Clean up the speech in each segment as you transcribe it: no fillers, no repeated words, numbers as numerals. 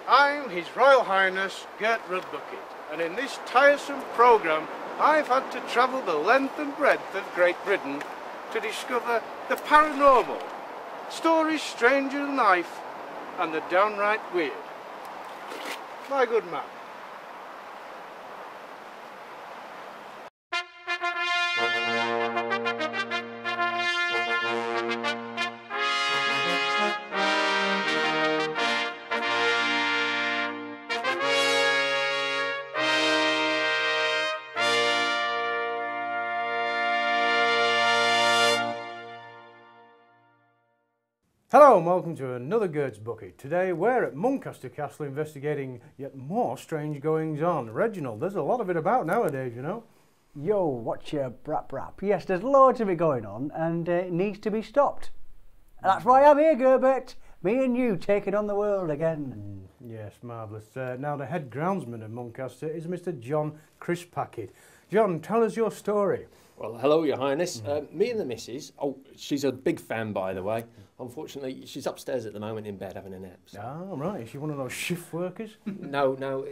I'm His Royal Highness Gertrutbucket, and in this tiresome programme I've had to travel the length and breadth of Great Britain to discover the paranormal, stories stranger than life, and the downright weird. My good man. Hello and welcome to another Gert's Bucket. Today we're at Muncaster Castle investigating yet more strange goings on. Reginald, there's a lot of it about nowadays, you know. Yo, watch your brap brap. Yes, there's loads of it going on and it needs to be stopped. And that's why I'm here, Gert. Me and you taking on the world again. Yes, marvellous. Now the head groundsman of Muncaster is Mr. John Crisppacket. John, tell us your story. Well, hello, Your Highness. Me and the missus, she's a big fan, by the way. Unfortunately, she's upstairs at the moment in bed having a nap. So. Oh, right. Is she one of those shift workers? No.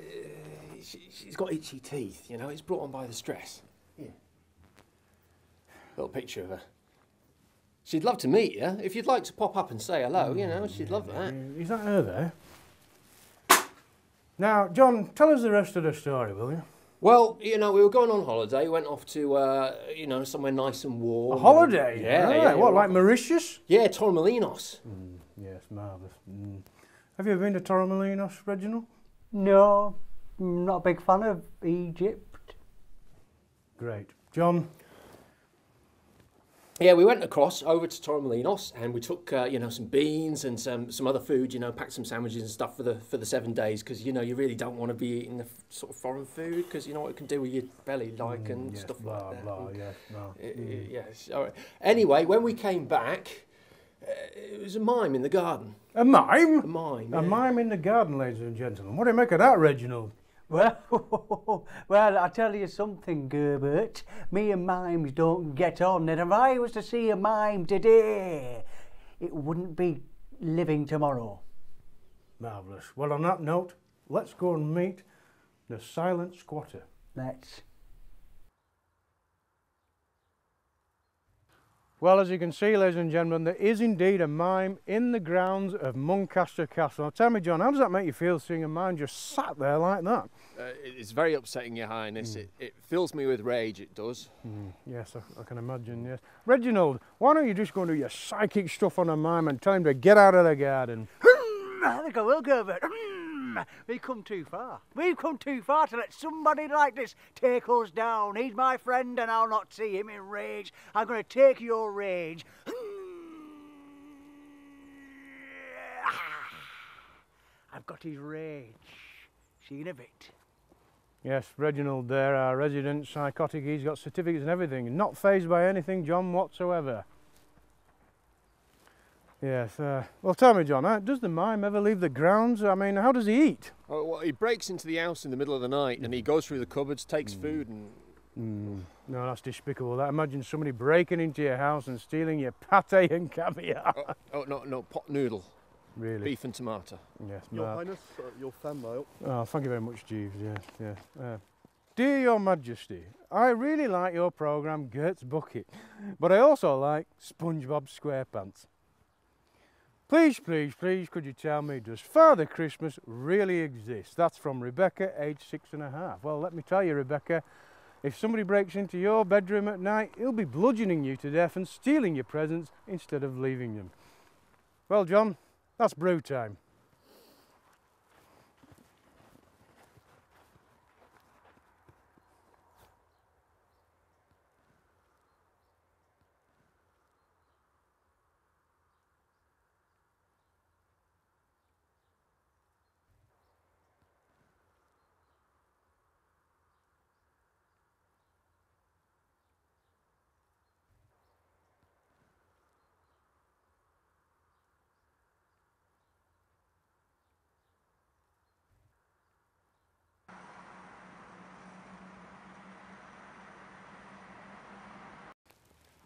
She's got itchy teeth, you know. It's brought on by the stress. Yeah. Little picture of her. She'd love to meet you. If you'd like to pop up and say hello, you know, she'd love that. Is that her there? Now, John, tell us the rest of the story, will you? Well, you know, we were going on holiday, went off to, you know, somewhere nice and warm. A holiday? Yeah, right. yeah. What, like Mauritius? Yeah, Torremolinos. Yes, marvellous. Have you ever been to Torremolinos, Reginald? No, I'm not a big fan of Egypt. Great. John? Yeah, we went across over to Torremolinos and we took, you know, some beans and some other food, you know, packed some sandwiches and stuff for the 7 days because, you know, you really don't want to be eating the sort of foreign food because you know what it can do with your belly, like, and yes, stuff blah, like that. Blah, yes, no. Yes. All right. Anyway, when we came back, it was a mime in the garden. A mime? A mime. A yeah. mime in the garden, ladies and gentlemen. What do you make of that, Reginald? Well, I tell you something, Gert. Me and mimes don't get on, and if I was to see a mime today, it wouldn't be living tomorrow. Marvellous. Well, on that note, let's go and meet the silent squatter. Let's. Well, as you can see, ladies and gentlemen, there is indeed a mime in the grounds of Muncaster Castle. Now, tell me, John, how does that make you feel seeing a mime just sat there like that? It's very upsetting, Your Highness. It fills me with rage, it does. Yes, I can imagine, yes. Reginald, why don't you just go and do your psychic stuff on a mime and tell him to get out of the garden? I think I will, Gert. We've come too far. We've come too far to let somebody like this take us down. He's my friend and I'll not see him in rage. I'm going to take your rage. I've got his rage. Seen a bit. Yes, Reginald there, our resident psychotic. He's got certificates and everything. Not fazed by anything, John, whatsoever. Yes, well tell me, John, does the mime ever leave the grounds? I mean, how does he eat? Oh, well, he breaks into the house in the middle of the night and he goes through the cupboards, takes food and... No, that's despicable. That. Imagine somebody breaking into your house and stealing your pate and caviar. No, pot noodle. Really? Beef and tomato. Yes, Your Highness, your fan mail. Oh, thank you very much, Jeeves, yes. Dear Your Majesty, I really like your programme, Gert's Bucket, but I also like SpongeBob SquarePants. Please, could you tell me, does Father Christmas really exist? That's from Rebecca, aged 6.5. Well, let me tell you, Rebecca, if somebody breaks into your bedroom at night, he'll be bludgeoning you to death and stealing your presents instead of leaving them. Well, John, that's brew time.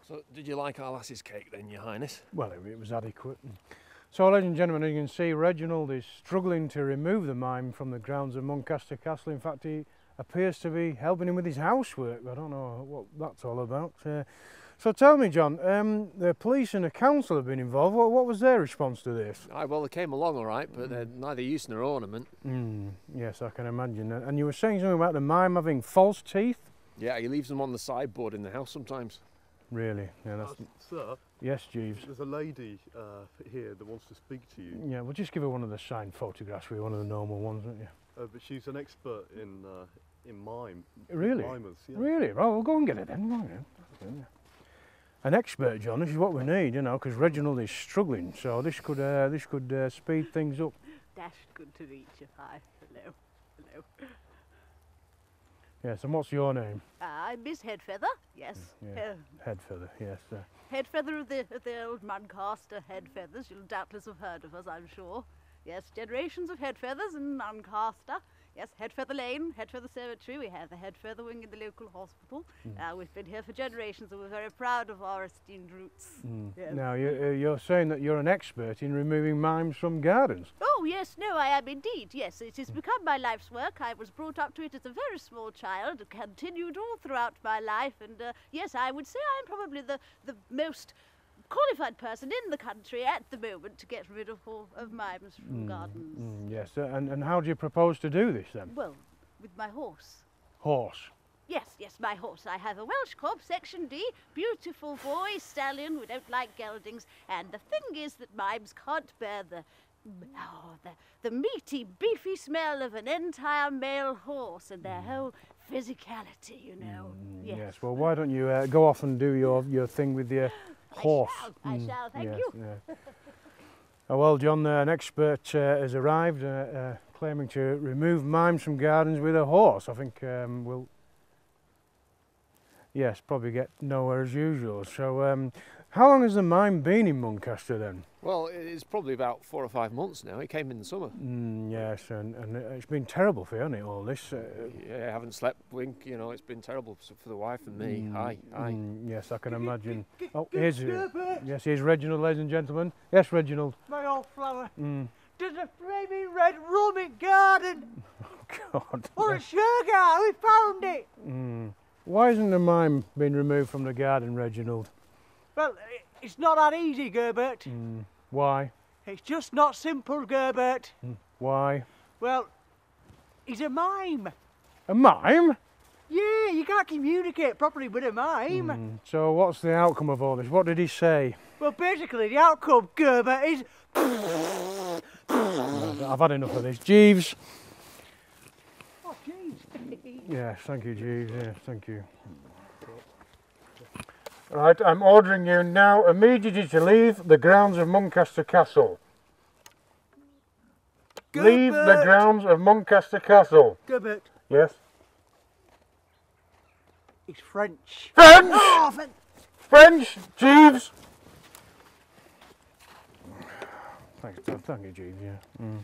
So, did you like our lass's cake then, Your Highness? Well, it was adequate. So, ladies and gentlemen, you can see Reginald is struggling to remove the mime from the grounds of Muncaster Castle. In fact, he appears to be helping him with his housework. I don't know what that's all about. So tell me, John, the police and the council have been involved. What was their response to this? Well, they came along all right, but they're neither use nor ornament. Yes, I can imagine. And you were saying something about the mime having false teeth? Yeah, he leaves them on the sideboard in the house sometimes. Really? Yeah, that's... Sir, Yes, Jeeves. there's a lady here that wants to speak to you, Yeah, we'll just give her one of the signed photographs with one of the normal ones, won't you? but she's an expert in mime. Really? Mimers, yeah. Really? Well, we'll go and get it then. Go on, yeah. An expert, John. This is what we need, you know, because Reginald is struggling. So this could speed things up. Dashed good to meet you. Hi. Hello. Hello. Yes. And what's your name? I'm Miss Headfeather. Yes. Yeah. Headfeather. Yes. Headfeather of the old Muncaster Headfeathers. You'll doubtless have heard of us, I'm sure. Yes, generations of Headfeathers in Muncaster. Yes, Headfeather Lane, Headfeather Cemetery. We have the Headfeather wing in the local hospital. We've been here for generations, and we're very proud of our esteemed roots. Yes. Now you're saying that you're an expert in removing mimes from gardens. Oh, yes, no, I am indeed. Yes, it has become my life's work. I was brought up to it as a very small child, continued all throughout my life, and yes, I would say I'm probably the most qualified person in the country at the moment to get rid of mimes from gardens. Yes. And how do you propose to do this then? Well, with my horse. Horse. Yes, my horse. I have a Welsh cob, section D, beautiful boy, stallion. We don't like geldings. And the thing is that mimes can't bear the meaty, beefy smell of an entire male horse and their whole physicality, you know. Yes. Well, why don't you go off and do your thing with your horse? I shall, thank you. Yeah. Oh, well, John, an expert has arrived claiming to remove mimes from gardens with a horse. I think we'll, yes, probably get nowhere as usual. So how long has the mime been in Muncaster then? Well, it's probably about 4 or 5 months now. He came in the summer. Yes, and it's been terrible for you, hasn't it, all this? Yeah, I haven't slept, wink, you know, it's been terrible for the wife and me. Aye. Yes, I can imagine. Oh, here's Reginald, ladies and gentlemen. Yes, Reginald. My old flower. There's a flaming red rum in garden. Oh, God. Or a sugar. We found it. Why isn't the mime been removed from the garden, Reginald? Well, it's not that easy, Gerbert. Why? It's just not simple, Gerbert. Why? Well, he's a mime. A mime? Yeah, you can't communicate properly with a mime. So what's the outcome of all this? What did he say? Well, basically, the outcome, Gerbert, is... I've had enough of this. Jeeves. Oh, jeez. Yes, thank you, Jeeves. Yes, thank you. Right, I'm ordering you now immediately to leave the grounds of Muncaster Castle. Leave the grounds of Muncaster Castle. Gerbert, Yes. he's French. French! Oh, French, Jeeves. Thank you, Jeeves. Yeah.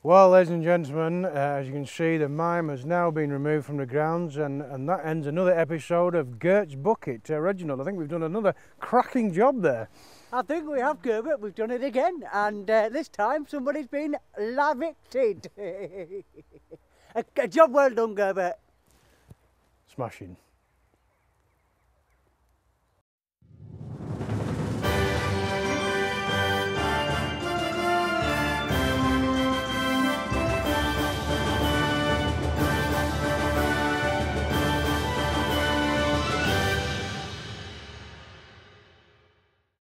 Well, ladies and gentlemen, as you can see, the mime has now been removed from the grounds, and that ends another episode of Gert's Bucket. Reginald, I think we've done another cracking job there. I think we have, Gert. We've done it again, and this time somebody's been lavicted. A job well done, Gert. Smashing.